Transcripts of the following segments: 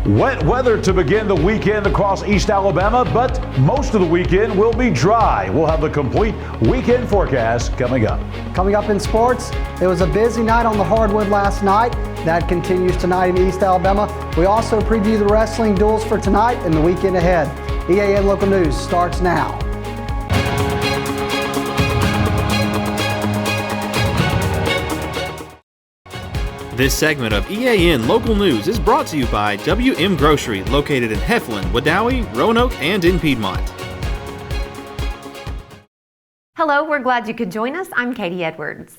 Wet weather to begin the weekend across East Alabama, but most of the weekend will be dry. We'll have the complete weekend forecast coming up. Coming up in sports, it was a busy night on the hardwood last night. That continues tonight in East Alabama. We also preview the wrestling duels for tonight and the weekend ahead. EAN Local News starts now. This segment of EAN Local News is brought to you by WM Grocery, located in Heflin, Wadowee, Roanoke, and in Piedmont. Hello, we're glad you could join us. I'm Katie Edwards.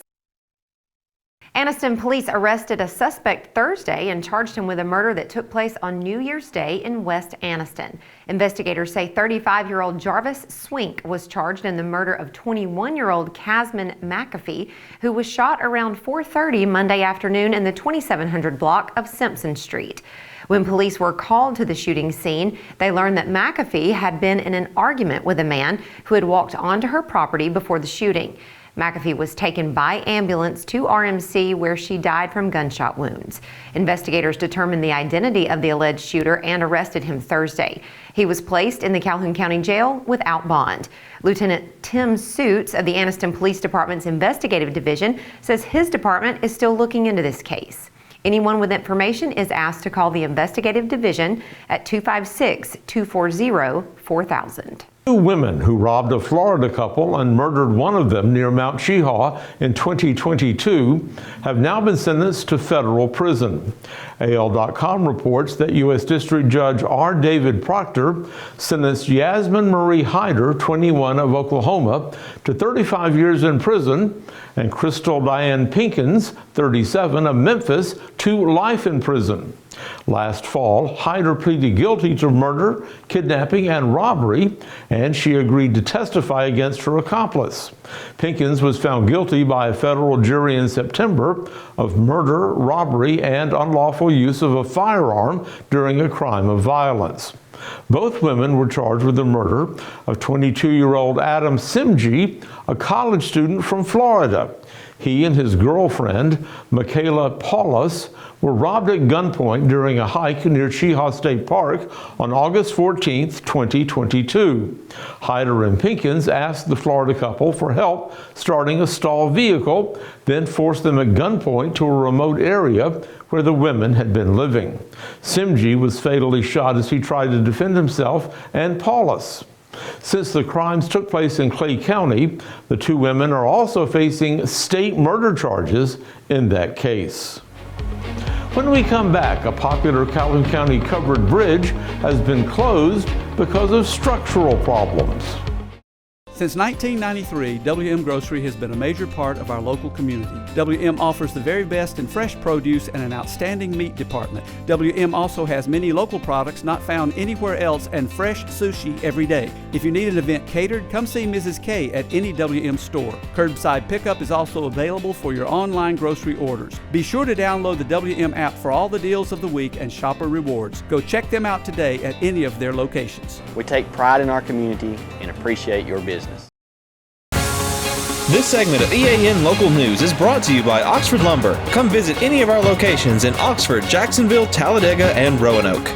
Anniston police arrested a suspect Thursday and charged him with a murder that took place on New Year's Day in West Anniston. Investigators say 35-year-old Jarvis Swink was charged in the murder of 21-year-old Casman McAfee, who was shot around 4:30 Monday afternoon in the 2700 block of Simpson Street. When police were called to the shooting scene, they learned that McAfee had been in an argument with a man who had walked onto her property before the shooting. McAfee was taken by ambulance to RMC, where she died from gunshot wounds. Investigators determined the identity of the alleged shooter and arrested him Thursday. He was placed in the Calhoun County Jail without bond. Lieutenant Tim Suits of the Anniston Police Department's Investigative Division says his department is still looking into this case. Anyone with information is asked to call the Investigative Division at 256-240-4000. Two women who robbed a Florida couple and murdered one of them near Mount Cheaha in 2022 have now been sentenced to federal prison. AL.com reports that U.S. District Judge R. David Proctor sentenced Yasmin Marie Hyder, 21, of Oklahoma, to 35 years in prison, and Crystal Diane Pinkins, 37, of Memphis, to life in prison. Last fall, Hyder pleaded guilty to murder, kidnapping, and robbery, and she agreed to testify against her accomplice. Pinkins was found guilty by a federal jury in September of murder, robbery, and unlawful use of a firearm during a crime of violence. Both women were charged with the murder of 22-year-old Adam Simji, a college student from Florida. He and his girlfriend, Michaela Paulus, were robbed at gunpoint during a hike near Cheaha State Park on August 14, 2022. Hyder and Pinkins asked the Florida couple for help starting a stalled vehicle, then forced them at gunpoint to a remote area where the women had been living. Simji was fatally shot as he tried to defend himself and Paulus. Since the crimes took place in Clay County, the two women are also facing state murder charges in that case. When we come back, a popular Calhoun County covered bridge has been closed because of structural problems. Since 1993, WM Grocery has been a major part of our local community. WM offers the very best in fresh produce and an outstanding meat department. WM also has many local products not found anywhere else and fresh sushi every day. If you need an event catered, come see Mrs. K at any WM store. Curbside pickup is also available for your online grocery orders. Be sure to download the WM app for all the deals of the week and shopper rewards. Go check them out today at any of their locations. We take pride in our community and appreciate your business. This segment of EAN Local News is brought to you by Oxford Lumber. Come visit any of our locations in Oxford, Jacksonville, Talladega, and Roanoke.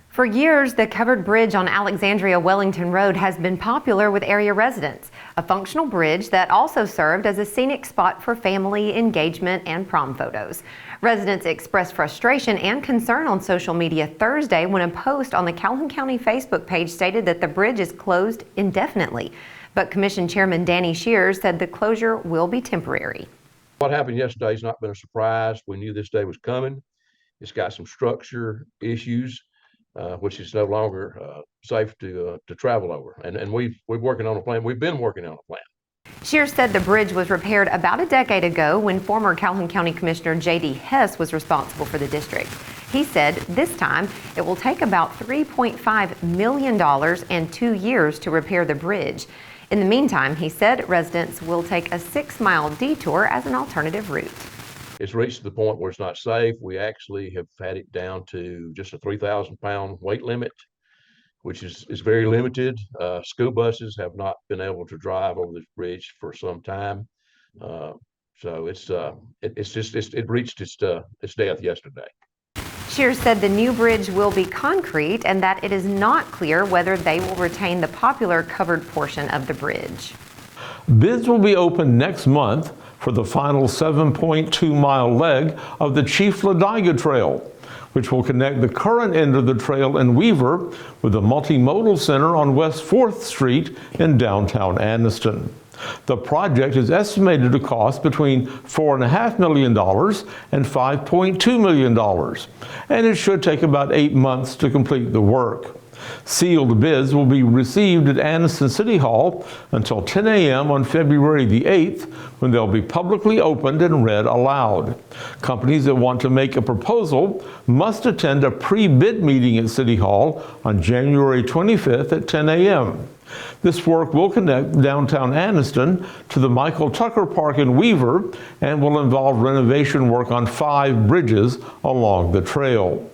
For years, the covered bridge on Alexandria-Wellington Road has been popular with area residents, a functional bridge that also served as a scenic spot for family engagement and prom photos. Residents expressed frustration and concern on social media Thursday when a post on the Calhoun County Facebook page stated that the bridge is closed indefinitely. But Commission Chairman Danny Shears said the closure will be temporary. What happened yesterday has not been a surprise. We knew this day was coming. It's got some structure issues, which is no longer safe to travel over. And we're working on a plan. We've been working on a plan. Shears said the bridge was repaired about a decade ago when former Calhoun County Commissioner J.D. Hess was responsible for the district. He said this time it will take about $3.5 million and 2 years to repair the bridge. In the meantime, he said residents will take a 6-mile detour as an alternative route. It's reached the point where it's not safe. We actually have had it down to just a 3,000-pound weight limit, which is very limited. School buses have not been able to drive over this bridge for some time. So it reached its death yesterday. Shears said the new bridge will be concrete and that it is not clear whether they will retain the popular covered portion of the bridge. Bids will be open next month for the final 7.2-mile leg of the Cheaha Trail, which will connect the current end of the trail in Weaver with the Multimodal Center on West 4th Street in downtown Anniston. The project is estimated to cost between $4.5 million and $5.2 million, and it should take about 8 months to complete the work. Sealed bids will be received at Anniston City Hall until 10 a.m. on February the 8th, when they'll be publicly opened and read aloud. Companies that want to make a proposal must attend a pre-bid meeting at City Hall on January 25th at 10 a.m. This work will connect downtown Anniston to the Michael Tucker Park in Weaver and will involve renovation work on 5 bridges along the trail.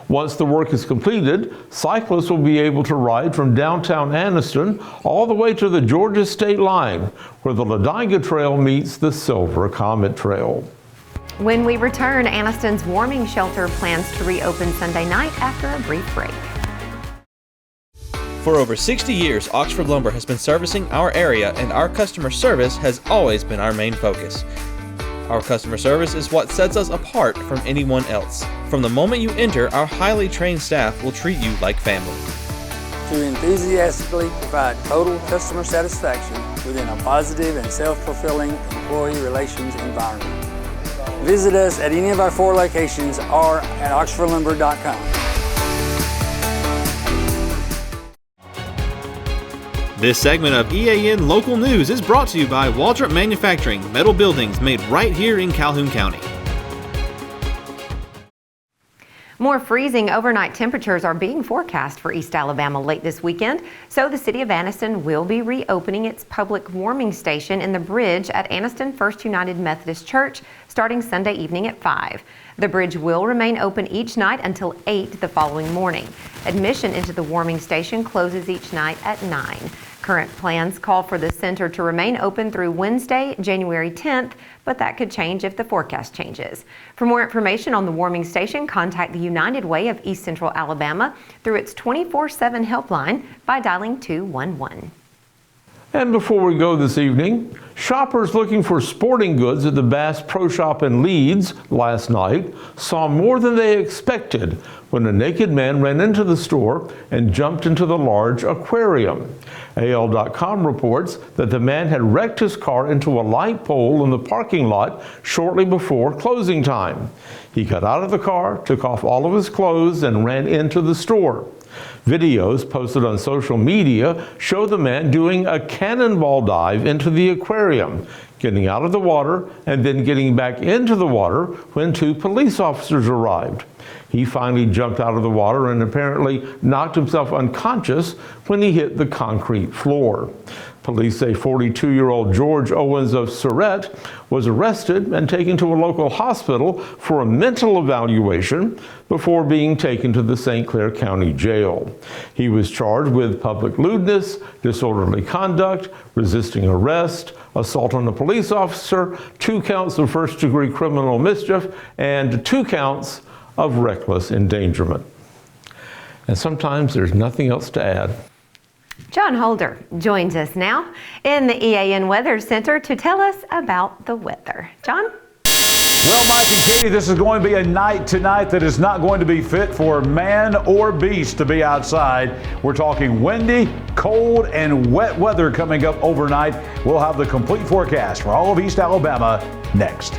Once the work is completed, cyclists will be able to ride from downtown Anniston all the way to the Georgia state line, where the Ladiga Trail meets the Silver Comet Trail. When we return, Anniston's warming shelter plans to reopen Sunday night after a brief break. For over 60 years, Oxford Lumber has been servicing our area, and our customer service has always been our main focus. Our customer service is what sets us apart from anyone else. From the moment you enter, our highly trained staff will treat you like family. To enthusiastically provide total customer satisfaction within a positive and self-fulfilling employee relations environment. Visit us at any of our 4 locations or at oxfordlumber.com. This segment of EAN Local News is brought to you by Waldrop Manufacturing, metal buildings made right here in Calhoun County. More freezing overnight temperatures are being forecast for East Alabama late this weekend, so the city of Anniston will be reopening its public warming station in the bridge at Anniston First United Methodist Church starting Sunday evening at 5. The bridge will remain open each night until 8 the following morning. Admission into the warming station closes each night at 9. Current plans call for the center to remain open through Wednesday, January 10th, but that could change if the forecast changes. For more information on the warming station, contact the United Way of East Central Alabama through its 24/7 helpline by dialing 211. And before we go this evening, shoppers looking for sporting goods at the Bass Pro Shop in Leeds last night saw more than they expected when a naked man ran into the store and jumped into the large aquarium. AL.com reports that the man had wrecked his car into a light pole in the parking lot shortly before closing time. He got out of the car, took off all of his clothes, and ran into the store. Videos posted on social media show the man doing a cannonball dive into the aquarium, getting out of the water and then getting back into the water when 2 police officers arrived. He finally jumped out of the water and apparently knocked himself unconscious when he hit the concrete floor. Police say 42-year-old George Owens of Surrett was arrested and taken to a local hospital for a mental evaluation before being taken to the St. Clair County Jail. He was charged with public lewdness, disorderly conduct, resisting arrest, assault on a police officer, 2 counts of first-degree criminal mischief, and 2 counts of reckless endangerment. And sometimes there's nothing else to add. John Holder joins us now in the EAN Weather Center to tell us about the weather. John? Well, Mike and Katie, this is going to be a night tonight that is not going to be fit for man or beast to be outside. We're talking windy, cold, and wet weather coming up overnight. We'll have the complete forecast for all of East Alabama next.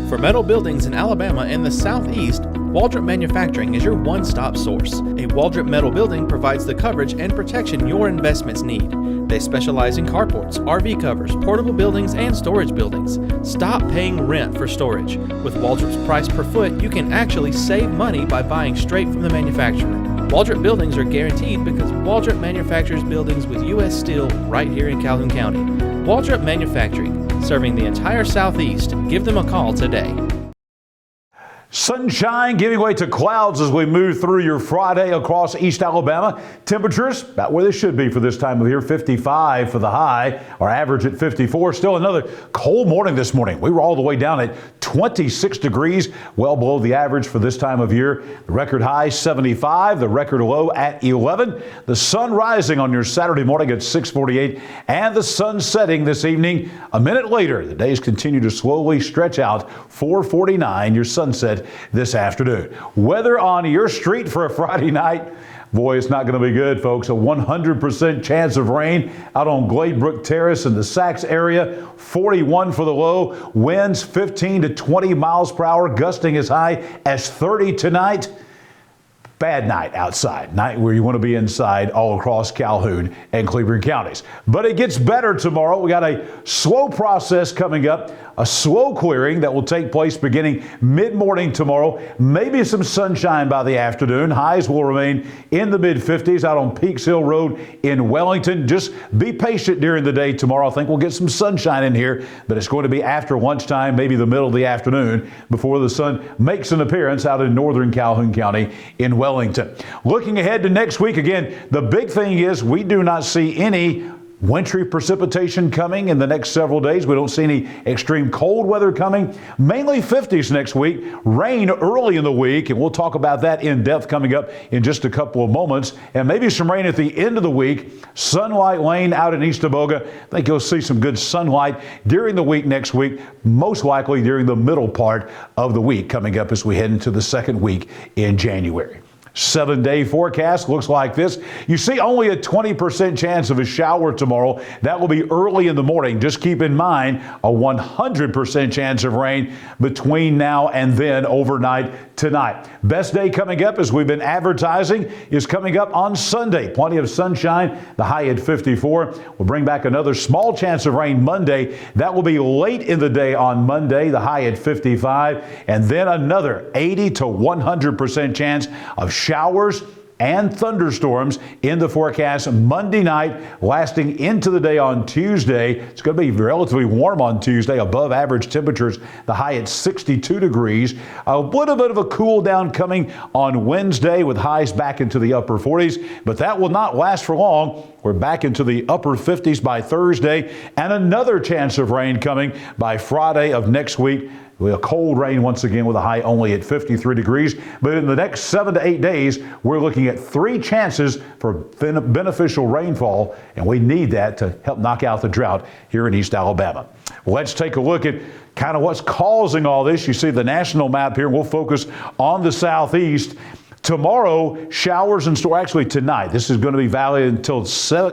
For metal buildings in Alabama and the Southeast, Waldrop Manufacturing is your one-stop source. A Waldrop metal building provides the coverage and protection your investments need. They specialize in carports, RV covers, portable buildings, and storage buildings. Stop paying rent for storage. With Waldrop's price per foot, you can actually save money by buying straight from the manufacturer. Waldrop buildings are guaranteed because Waldrop manufactures buildings with U.S. steel right here in Calhoun County. Waldrop Manufacturing, serving the entire Southeast. Give them a call today. Sunshine giving way to clouds as we move through your Friday across East Alabama. Temperatures about where they should be for this time of year. 55 for the high, our average at 54. Still another cold morning this morning. We were all the way down at 26 degrees, well below the average for this time of year. The record high 75, the record low at 11. The sun rising on your Saturday morning at 6:48 and the sun setting this evening a minute later. The days continue to slowly stretch out. 4:49 your sunset this afternoon. Weather on your street for a Friday night. Boy, it's not going to be good, folks. A 100% chance of rain out on Gladebrook Terrace in the Sachs area. 41 for the low. Winds 15 to 20 miles per hour, gusting as high as 30 tonight. Bad night outside, night where you want to be inside all across Calhoun and Cleveland counties. But it gets better tomorrow. We got a slow process coming up, a slow clearing that will take place beginning mid-morning tomorrow. Maybe some sunshine by the afternoon. Highs will remain in the mid-50s out on Peaks Hill Road in Wellington. Just be patient during the day tomorrow. I think we'll get some sunshine in here, but it's going to be after lunchtime, maybe the middle of the afternoon, before the sun makes an appearance out in northern Calhoun County in Wellington. Looking ahead to next week, again, the big thing is we do not see any wintry precipitation coming in the next several days. We don't see any extreme cold weather coming. Mainly 50s next week. Rain early in the week, and we'll talk about that in depth coming up in just a couple of moments. And maybe some rain at the end of the week. Sunlight Lane out in East Tavoga. I think you'll see some good sunlight during the week next week, most likely during the middle part of the week coming up as we head into the second week in January. 7-day forecast looks like this. You see only a 20% chance of a shower tomorrow. That will be early in the morning. Just keep in mind a 100% chance of rain between now and then overnight tonight. Best day coming up, as we've been advertising, is coming up on Sunday. Plenty of sunshine, the high at 54. We'll bring back another small chance of rain Monday. That will be late in the day on Monday, the high at 55. And then another 80 to 100% chance of showers and thunderstorms in the forecast Monday night, lasting into the day on Tuesday. It's going to be relatively warm on Tuesday, above average temperatures, the high at 62 degrees. A little bit of a cool down coming on Wednesday with highs back into the upper 40s, but that will not last for long. We're back into the upper 50s by Thursday, and another chance of rain coming by Friday of next week. A cold rain once again with a high only at 53 degrees. But in the next 7 to 8 days, we're looking at 3 chances for beneficial rainfall, and we need that to help knock out the drought here in East Alabama. Let's take a look at kind of what's causing all this. You see the national map here. We'll focus on the southeast. Tomorrow, showers in store. Actually, tonight. This is going to be valid until 6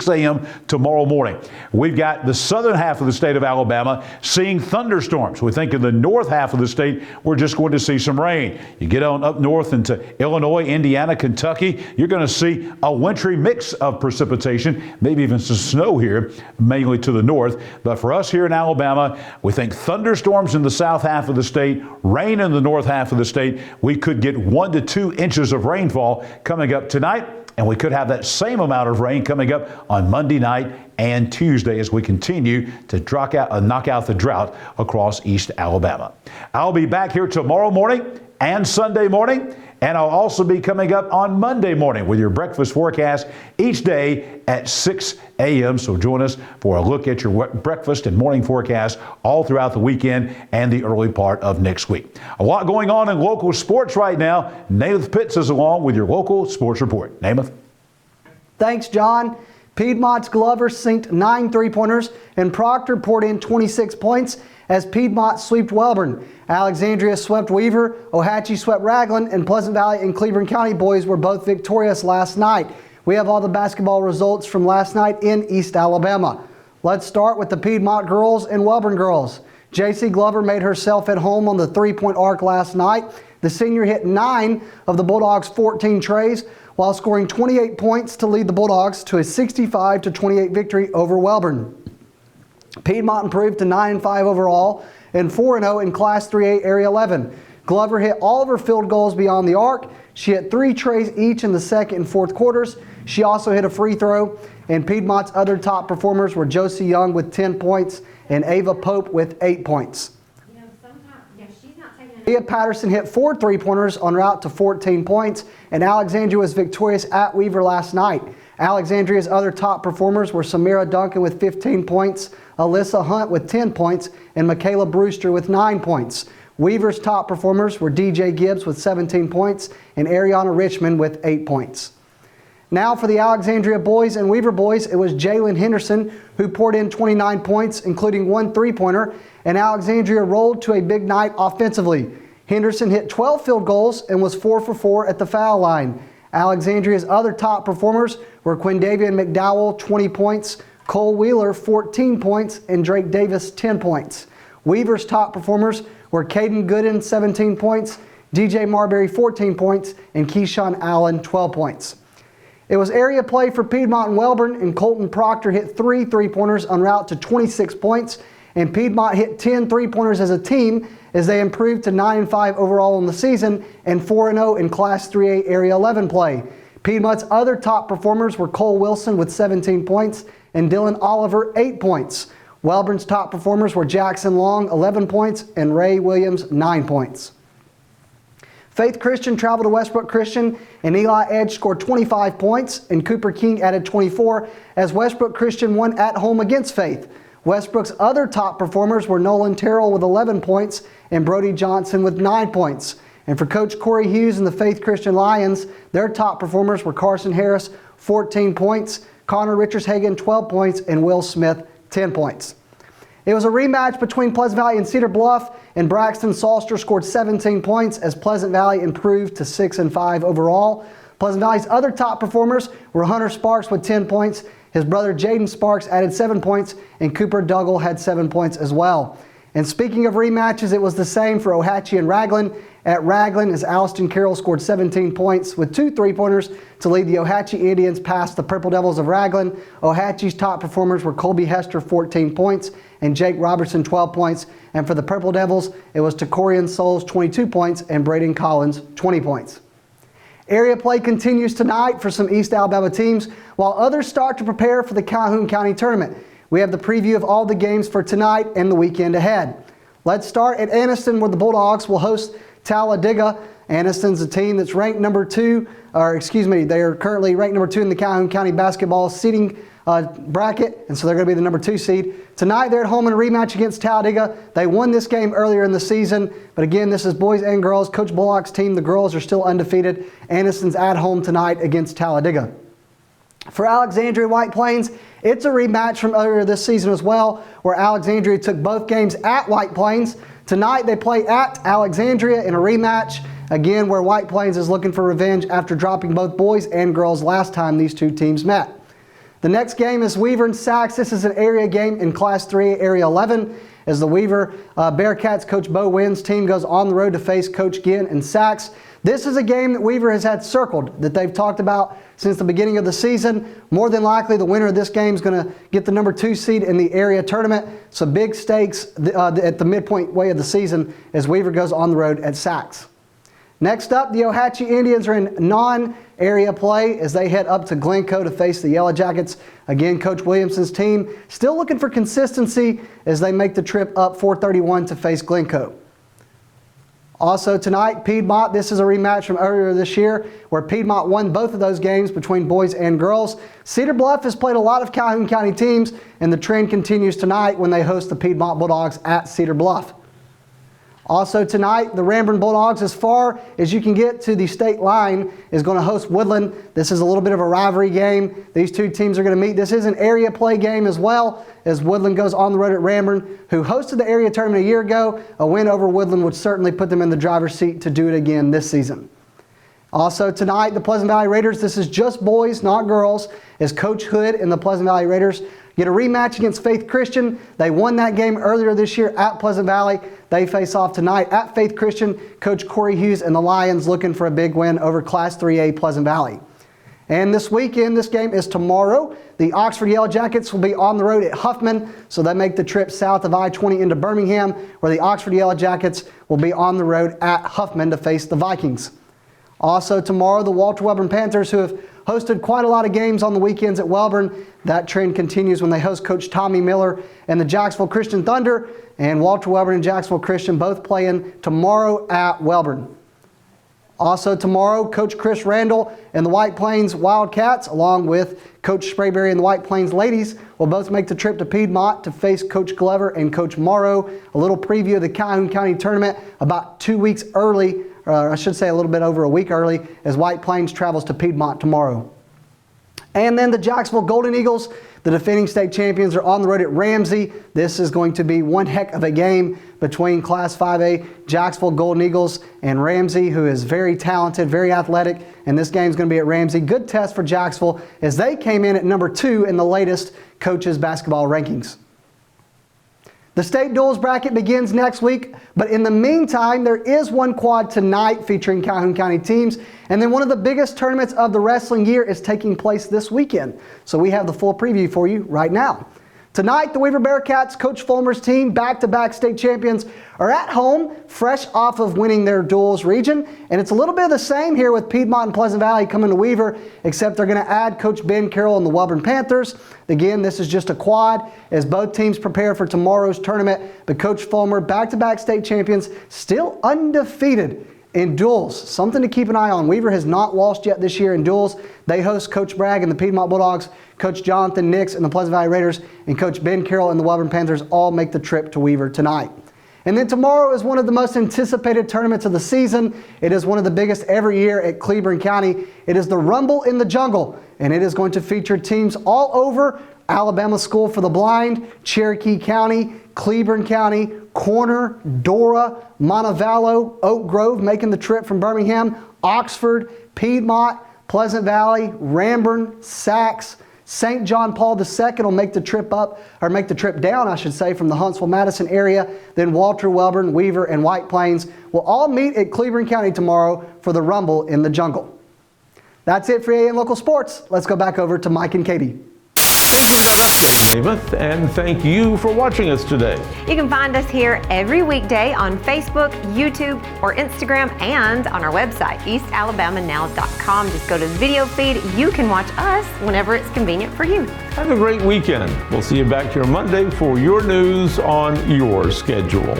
a.m. tomorrow morning. We've got the southern half of the state of Alabama seeing thunderstorms. We think in the north half of the state, we're just going to see some rain. You get on up north into Illinois, Indiana, Kentucky, you're going to see a wintry mix of precipitation, maybe even some snow here, mainly to the north. But for us here in Alabama, we think thunderstorms in the south half of the state, rain in the north half of the state. We could get 1 to 2 inches of rainfall coming up tonight, and we could have that same amount of rain coming up on Monday night and Tuesday as we continue to knock out the drought across East Alabama. I'll be back here tomorrow morning and Sunday morning, and I'll also be coming up on Monday morning with your breakfast forecast each day at 6 a.m. So join us for a look at your breakfast and morning forecast all throughout the weekend and the early part of next week. A lot going on in local sports right now. Namath Pitts is along with your local sports report. Namath. Thanks, John. Piedmont's Glover sinked 9 3-pointers, and Proctor poured in 26 points as Piedmont swept Welborn. Alexandria swept Weaver, Ohatchee swept Raglan, and Pleasant Valley and Cleveland County boys were both victorious last night. We have all the basketball results from last night in East Alabama. Let's start with the Piedmont girls and Welborn girls. J.C. Glover made herself at home on the 3-point arc last night. The senior hit 9 of the Bulldogs' 14 trays, while scoring 28 points to lead the Bulldogs to a 65-28 victory over Welborn. Piedmont improved to 9-5 overall and 4-0 in Class 3A Area 11. Glover hit all of her field goals beyond the arc. She hit 3 trays each in the second and fourth quarters. She also hit a free throw, and Piedmont's other top performers were Josie Young with 10 points and Ava Pope with 8 points. You know, sometimes, she's not taking Patterson hit 4 3-pointers en route to 14 points, and Alexandria was victorious at Weaver last night. Alexandria's other top performers were Samira Duncan with 15 points, Alyssa Hunt with 10 points, and Michaela Brewster with 9 points. Weaver's top performers were DJ Gibbs with 17 points and Ariana Richmond with 8 points. Now for the Alexandria boys and Weaver boys, it was Jalen Henderson who poured in 29 points, including 1 3-pointer, and Alexandria rolled to a big night offensively. Henderson hit 12 field goals and was 4 for 4 at the foul line. Alexandria's other top performers were Quindavian McDowell, 20 points, Cole Wheeler, 14 points, and Drake Davis, 10 points. Weaver's top performers were Caden Gooden, 17 points, DJ Marbury, 14 points, and Keyshawn Allen, 12 points. It was area play for Piedmont and Welborn, and Colton Proctor hit 3 3-pointers en route to 26 points, and Piedmont hit 10 3-pointers as a team as they improved to 9-5 overall in the season and 4-0 in Class 3A Area 11 play. Piedmont's other top performers were Cole Wilson with 17 points and Dylan Oliver, 8 points. Welborn's top performers were Jackson Long, 11 points, and Ray Williams, 9 points. Faith Christian traveled to Westbrook Christian, and Eli Edge scored 25 points, and Cooper King added 24 as Westbrook Christian won at home against Faith. Westbrook's other top performers were Nolan Terrell with 11 points and Brody Johnson with 9 points. And for Coach Corey Hughes and the Faith Christian Lions, their top performers were Carson Harris, 14 points, Connor Richards-Hagan, 12 points, and Will Smith, 10 points. It was a rematch between Pleasant Valley and Cedar Bluff, and Braxton Salster scored 17 points as Pleasant Valley improved to 6-5 overall. Pleasant Valley's other top performers were Hunter Sparks with 10 points, his brother Jaden Sparks added 7 points, and Cooper Duggle had 7 points as well. And speaking of rematches, it was the same for Ohatchee and Raglan. At Raglan, as Alston Carroll scored 17 points with 2 3-pointers to lead the Ohatchee Indians past the Purple Devils of Raglan. Ohatchee's top performers were Colby Hester, 14 points, and Jake Robertson, 12 points. And for the Purple Devils, it was Takorian Souls, 22 points, and Braden Collins, 20 points. Area play continues tonight for some East Alabama teams, while others start to prepare for the Calhoun County tournament. We have the preview of all the games for tonight and the weekend ahead. Let's start at Anniston, where the Bulldogs will host Talladega. Anniston's a team that's ranked number 2, they are currently ranked number 2 in the Calhoun County basketball seeding bracket, and so they're going to be the number 2 seed. Tonight they're at home in a rematch against Talladega. They won this game earlier in the season, but again, this is boys and girls. Coach Bullock's team, the girls, are still undefeated. Anniston's at home tonight against Talladega. For Alexandria White Plains, it's a rematch from earlier this season as well, where Alexandria took both games at White Plains. Tonight they play at Alexandria in a rematch, again where White Plains is looking for revenge after dropping both boys and girls last time these two teams met. The next game is Weaver and Sachs. This is an area game in Class 3 Area 11 as the Weaver Bearcats coach Bo Wynn's team goes on the road to face Coach Ginn and Sachs. This is a game that Weaver has had circled, that they've talked about since the beginning of the season. More than likely, the winner of this game is going to get the number 2 seed in the area tournament. So big stakes at the midpoint way of the season as Weaver goes on the road at Sachs. Next up, the Ohatchee Indians are in non-area play as they head up to Glencoe to face the Yellow Jackets. Again, Coach Williamson's team still looking for consistency as they make the trip up 431 to face Glencoe. Also tonight, Piedmont, this is a rematch from earlier this year where Piedmont won both of those games between boys and girls. Cedar Bluff has played a lot of Calhoun County teams, and the trend continues tonight when they host the Piedmont Bulldogs at Cedar Bluff. Also tonight, the Ranburne Bulldogs, as far as you can get to the state line, is going to host Woodland. This is a little bit of a rivalry game. These two teams are going to meet. This is an area play game as well, as Woodland goes on the road at Ranburne, who hosted the area tournament a year ago. A win over Woodland would certainly put them in the driver's seat to do it again this season. Also tonight, the Pleasant Valley Raiders, this is just boys, not girls, as Coach Hood and the Pleasant Valley Raiders get a rematch against Faith Christian. They won that game earlier this year at Pleasant Valley. They face off tonight at Faith Christian. Coach Corey Hughes and the Lions looking for a big win over Class 3A Pleasant Valley. And this weekend, this game is tomorrow. The Oxford Yellow Jackets will be on the road at Huffman, so they make the trip south of I-20 into Birmingham, where the Oxford Yellow Jackets will be on the road at Huffman to face the Vikings. Also tomorrow, the Walter Webber Panthers, who have hosted quite a lot of games on the weekends at Welborn. That trend continues when they host Coach Tommy Miller and the Jacksonville Christian Thunder. And Walter Welborn and Jacksonville Christian both playing tomorrow at Welborn. Also tomorrow, Coach Chris Randall and the White Plains Wildcats, along with Coach Sprayberry and the White Plains Ladies, will both make the trip to Piedmont to face Coach Glover and Coach Morrow. A little preview of the Calhoun County tournament about 2 weeks early, or I should say a little bit over a week early, as White Plains travels to Piedmont tomorrow. And then the Jacksonville Golden Eagles, the defending state champions, are on the road at Ramsey. This is going to be one heck of a game between Class 5A Jacksonville Golden Eagles and Ramsey, who is very talented, very athletic, and this game is going to be at Ramsey. Good test for Jacksonville as they came in at number 2 in the latest coaches basketball rankings. The state duels bracket begins next week, but in the meantime, there is one quad tonight featuring Calhoun County teams, and then one of the biggest tournaments of the wrestling year is taking place this weekend. So we have the full preview for you right now. Tonight, the Weaver Bearcats, Coach Fulmer's team, back-to-back state champions, are at home, fresh off of winning their duels region. And it's a little bit of the same here with Piedmont and Pleasant Valley coming to Weaver, except they're going to add Coach Ben Carroll and the Welborn Panthers. Again, this is just a quad as both teams prepare for tomorrow's tournament. But Coach Fulmer, back-to-back state champions, still undefeated in duels. Something to keep an eye on. Weaver has not lost yet this year in duels. They host Coach Bragg and the Piedmont Bulldogs, Coach Jonathan Nix and the Pleasant Valley Raiders, and Coach Ben Carroll and the Welborn Panthers all make the trip to Weaver tonight. And then tomorrow is one of the most anticipated tournaments of the season. It is one of the biggest every year at Cleburne County. It is the Rumble in the Jungle, and it is going to feature teams all over Alabama School for the Blind, Cherokee County, Cleburne County, Corner, Dora, Montevallo, Oak Grove making the trip from Birmingham, Oxford, Piedmont, Pleasant Valley, Ranburne, Sacs, St. John Paul II will make the trip up, or make the trip down, I should say, from the Huntsville-Madison area. Then Walter, Welborn, Weaver, and White Plains will all meet at Cleburne County tomorrow for the Rumble in the Jungle. That's it for AAM Local Sports. Let's go back over to Mike and Katie. Thank you for that update, Namath, and thank you for watching us today. You can find us here every weekday on Facebook, YouTube, or Instagram, and on our website, eastalabamanow.com. Just go to the video feed. You can watch us whenever it's convenient for you. Have a great weekend. We'll see you back here Monday for your news on your schedule.